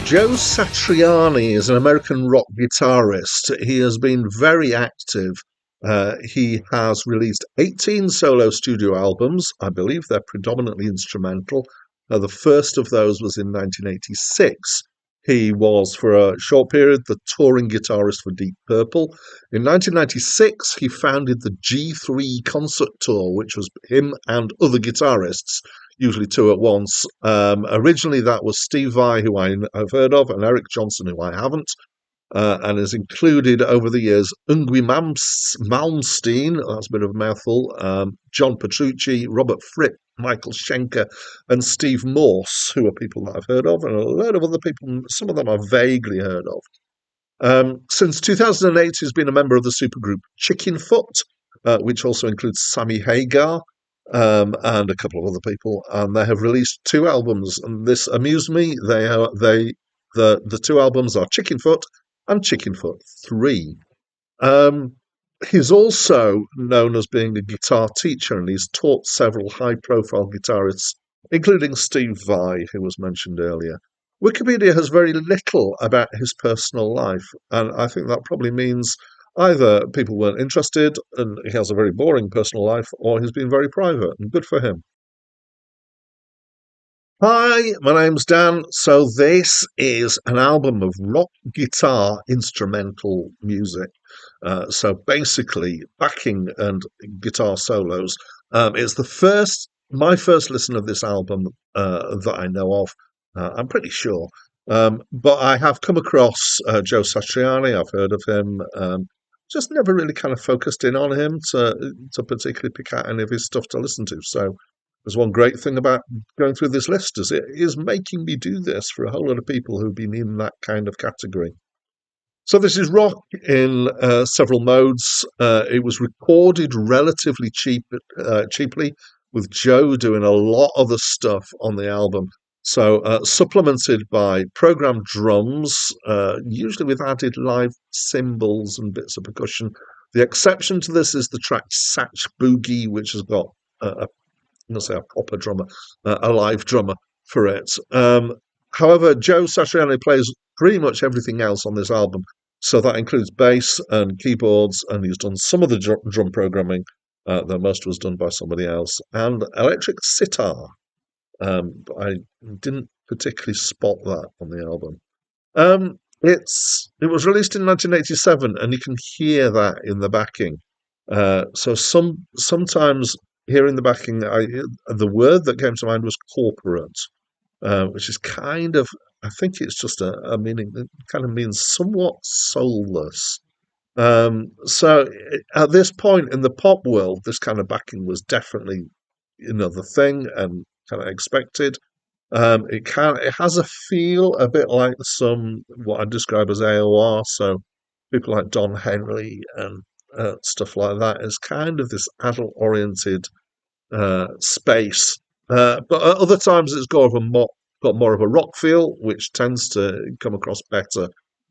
Joe Satriani is an American rock guitarist. He has been very active. He has released 18 solo studio albums. I believe they're predominantly instrumental. The first of those was in 1986. He was, for a short period, the touring guitarist for Deep Purple. In 1996, he founded the G3 concert tour, which was him and other guitarists, usually two at once. Originally, that was Steve Vai, who I've heard of, and Eric Johnson, who I haven't, and has included over the years Yngwie Malmsteen, that's a bit of a mouthful, John Petrucci, Robert Fripp, Michael Schenker, and Steve Morse, who are people that I've heard of, and a load of other people, some of them I've vaguely heard of. Since 2008, he's been a member of the supergroup Chickenfoot, which also includes Sammy Hagar, and a couple of other people, and they have released two albums. And this amused me. The two albums are Chickenfoot and Chickenfoot 3. He's also known as being a guitar teacher, and he's taught several high-profile guitarists, including Steve Vai, who was mentioned earlier. Wikipedia has very little about his personal life, and I think that probably means either people weren't interested and he has a very boring personal life, or he's been very private, and good for him. Hi, my name's Dan. So this is an album of rock guitar instrumental music. So basically, backing and guitar solos. It's my first listen of this album that I know of. I'm pretty sure. But I have come across Joe Satriani. I've heard of him. Just never really kind of focused in on him to particularly pick out any of his stuff to listen to. So there's one great thing about going through this list is it is making me do this for a whole lot of people who've been in that kind of category. So this is rock in several modes. It was recorded relatively cheaply, with Joe doing a lot of the stuff on the album. So supplemented by programmed drums, usually with added live cymbals and bits of percussion. The exception to this is the track Satch Boogie, which has got I'm going to say a proper drummer, a live drummer for it. However, Joe Satriani plays pretty much everything else on this album. So that includes bass and keyboards, and he's done some of the drum programming, though most was done by somebody else, and electric sitar. But I didn't particularly spot that on the album. It was released in 1987, and you can hear that in the backing. So sometimes hearing the backing, the word that came to mind was corporate, which is kind of, I think it's just a meaning that kind of means somewhat soulless. So at this point in the pop world, this kind of backing was definitely, the thing and kind of expected. It has a feel a bit like some what I describe as AOR, so people like Don Henley and stuff like that. It's kind of this adult-oriented space, but at other times it's got more of a rock feel, which tends to come across better.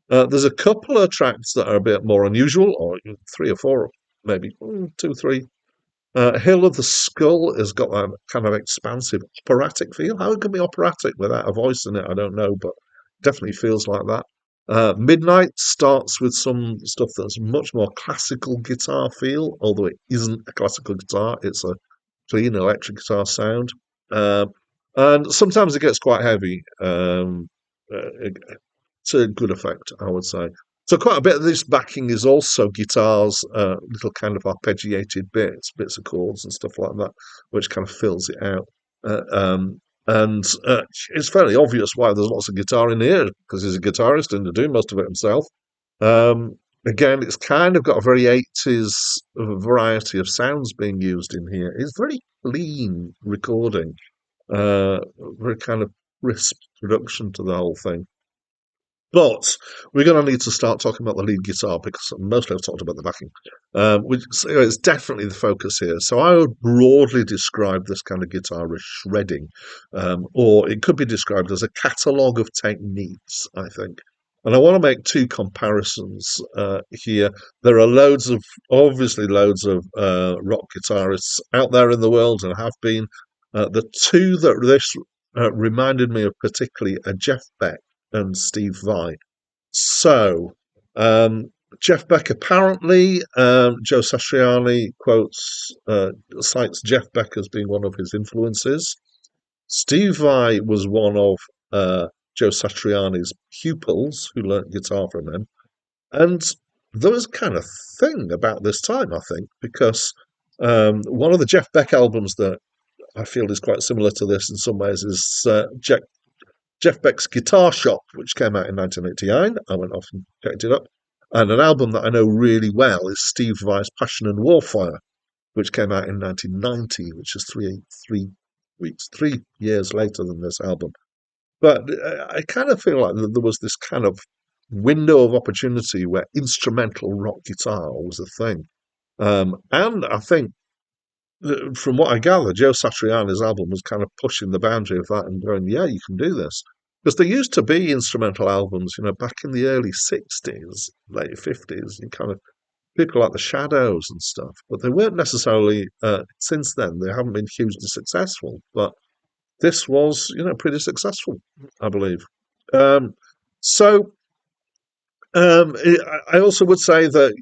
There's a couple of tracks that are a bit more unusual, or three or four, maybe two, three. Hill of the Skull has got that kind of expansive operatic feel. How it can be operatic without a voice in it, I don't know, but definitely feels like that. Midnight starts with some stuff that's much more classical guitar feel, although it isn't a classical guitar, it's a clean electric guitar sound. And sometimes it gets quite heavy. To good effect, I would say. So quite a bit of this backing is also guitars, little kind of arpeggiated bits of chords and stuff like that, which kind of fills it out. And it's fairly obvious why there's lots of guitar in here, because he's a guitarist and to do most of it himself. Again, it's kind of got a very 80s variety of sounds being used in here. It's very clean recording, very kind of crisp production to the whole thing. But we're going to need to start talking about the lead guitar because mostly I've talked about the backing, which is definitely the focus here. So I would broadly describe this kind of guitar as shredding, or it could be described as a catalogue of techniques, I think. And I want to make two comparisons here. There are obviously loads of rock guitarists out there in the world and have been. The two that this reminded me of particularly are Jeff Beck and Steve Vai. So, Jeff Beck apparently, Joe Satriani cites Jeff Beck as being one of his influences. Steve Vai was one of Joe Satriani's pupils who learnt guitar from him. And there was a kind of thing about this time, I think, because one of the Jeff Beck albums that I feel is quite similar to this in some ways is Jeff Beck's Guitar Shop, which came out in 1989. I went off and checked it up. And an album that I know really well is Steve Vai's Passion and Warfare, which came out in 1990, which is 3 years later than this album. But I kind of feel like there was this kind of window of opportunity where instrumental rock guitar was a thing. And I think, from what I gather, Joe Satriani's album was kind of pushing the boundary of that and going, yeah, you can do this. Because there used to be instrumental albums, back in the early 60s, late 50s, you kind of people like the Shadows and stuff, but they weren't necessarily, since then, they haven't been hugely successful. But this was, pretty successful, I believe. Um, so I also would say that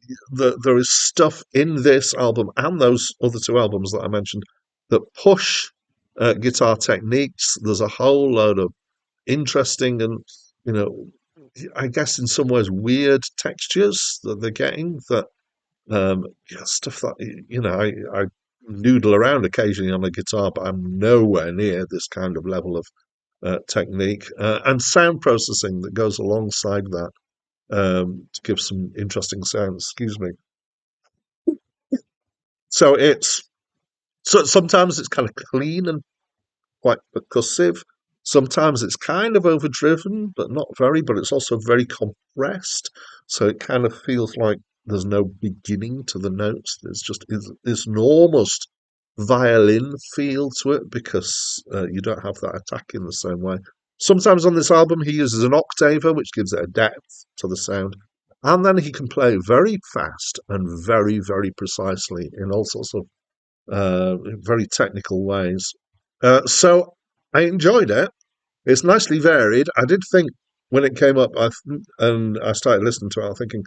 there is stuff in this album and those other two albums that I mentioned that push guitar techniques. There's a whole load of interesting and, you know, I guess in some ways weird textures that they're getting. That stuff that I noodle around occasionally on a guitar, but I'm nowhere near this kind of level of technique and sound processing that goes alongside that to give some interesting sounds. Excuse me. So sometimes it's kind of clean and quite percussive. Sometimes it's kind of overdriven, but not very. But it's also very compressed, so it kind of feels like there's no beginning to the notes. It's an almost violin feel to it because you don't have that attack in the same way. Sometimes on this album he uses an octaver, which gives it a depth to the sound, and then he can play very fast and very, very precisely in all sorts of very technical ways. So I enjoyed it. It's nicely varied. I did think when it came up, and I started listening to it, I'm thinking,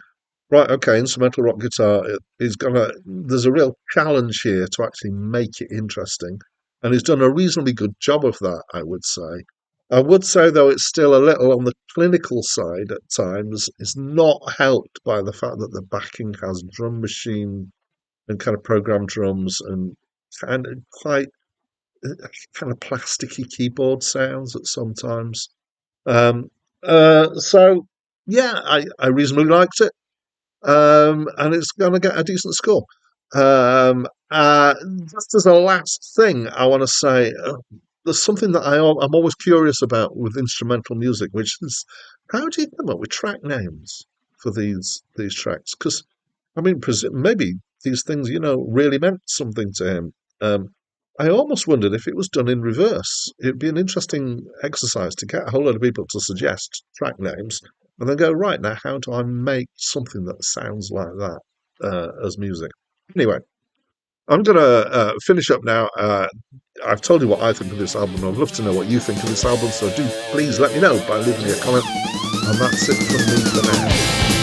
right, okay, instrumental rock guitar is gonna. There's a real challenge here to actually make it interesting, and he's done a reasonably good job of that, I would say. I would say, though, it's still a little on the clinical side at times. It's not helped by the fact that the backing has drum machine and kind of programmed drums and kind of quite kind of plasticky keyboard sounds at sometimes. Um, so yeah, I reasonably liked it, and it's going to get a decent score. Just as a last thing, I want to say there's something that I'm always curious about with instrumental music, which is how do you come up with track names for these tracks? Because I mean, maybe these things, really meant something to him. I almost wondered if it was done in reverse. It'd be an interesting exercise to get a whole lot of people to suggest track names and then go, right, now how do I make something that sounds like that as music? Anyway, I'm going to finish up now. I've told you what I think of this album. I'd love to know what you think of this album, so do please let me know by leaving me a comment. And that's it from me for now.